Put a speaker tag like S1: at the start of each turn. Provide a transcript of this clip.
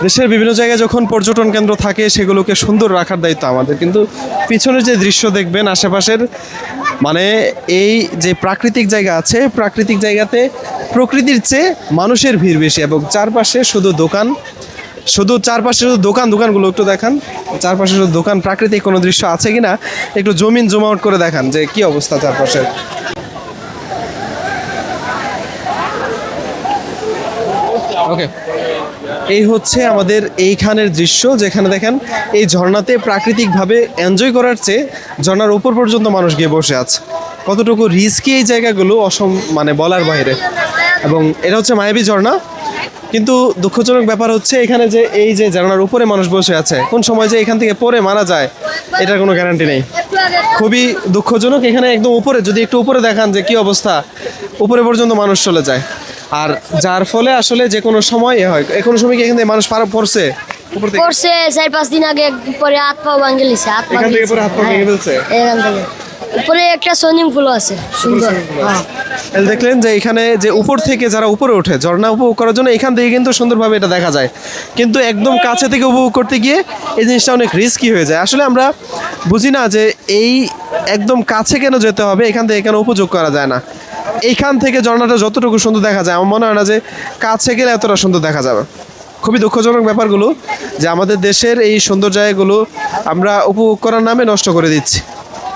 S1: দেশের বিভিন্ন জায়গায় যখন পর্যটন কেন্দ্র থাকে সেগুলোকে সুন্দর রাখার দায়িত্ব আমাদের, কিন্তু পিছনের যে দৃশ্য দেখবেন আশেপাশের, মানে এই যে প্রাকৃতিক জায়গা আছে, প্রাকৃতিক জায়গাতে প্রকৃতির চেয়ে মানুষের ভিড় বেশি এবং চারপাশে শুধু দোকান, চারপাশে শুধু দোকানগুলো একটু দেখান, চারপাশে শুধু দোকান। প্রাকৃতিক কোনো দৃশ্য আছে কিনা একটু জুম আউট করে দেখান যে কি অবস্থা চারপাশে। ওকে, এই হচ্ছে আমাদের এইখানের দৃশ্য, যেখানে দেখেন এই ঝর্ণাতে প্রাকৃতিকভাবে এনজয় করার চেয়ে ঝর্ণার উপর পর্যন্ত মানুষ গিয়ে বসে আছে। কতটুকু রিস্কি এই জায়গাগুলো মানে বলার বাইরে। এবং এটা হচ্ছে মায়াবী ঝর্ণা, কিন্তু দুঃখজনক ব্যাপার হচ্ছে এখানে যে এই যে ঝর্ণার উপরে মানুষ বসে আছে, কোন সময় যে এখান থেকে পড়ে মারা যায় এটার কোনো গ্যারান্টি নেই। খুবই দুঃখজনক। এখানে একদম উপরে, যদি একটু উপরে দেখান যে কি অবস্থা, উপরে পর্যন্ত মানুষ চলে যায়। আর যার ফলে আসলে যে কোনো সময় হয়, কোনো সময় কি এখান থেকে মানুষ পড়ছে উপর থেকে?
S2: পড়ছে 4-5 দিন আগে, পরে হাত পা ভাঙে লিছে,
S1: এখান থেকে পরে হাত পা ভেঙে ফেলছে।
S2: এখান থেকে উপরে একটা সুইমিং পুল আছে সুন্দর।
S1: হ্যাঁ, দেখলেন যে এখানে যে উপর থেকে যারা উপরে ওঠে ঝর্ণা উপভোগ করার জন্য, এখান থেকে কিন্তু সুন্দরভাবে এটা দেখা যায়, কিন্তু একদম কাছে থেকে উপভোগ করতে গিয়ে এই জিনিসটা অনেক রিস্কি হয়ে যায়। আসলে আমরা বুঝি না যে এই একদম কাছে কেন যেতে হবে, এখান থেকে কেন উপভোগ করা যায় না। এইখান থেকে ঝর্ণাটা যতটুকু সুন্দর দেখা যায়, আমার মনে হয় না যে কাছে গেলে এতটা সুন্দর দেখা যাবে। খুবই দুঃখজনক ব্যাপারগুলো যে আমাদের দেশের এই সুন্দর জায়গাগুলো আমরা উপভোগ করার নামে নষ্ট করে দিচ্ছি।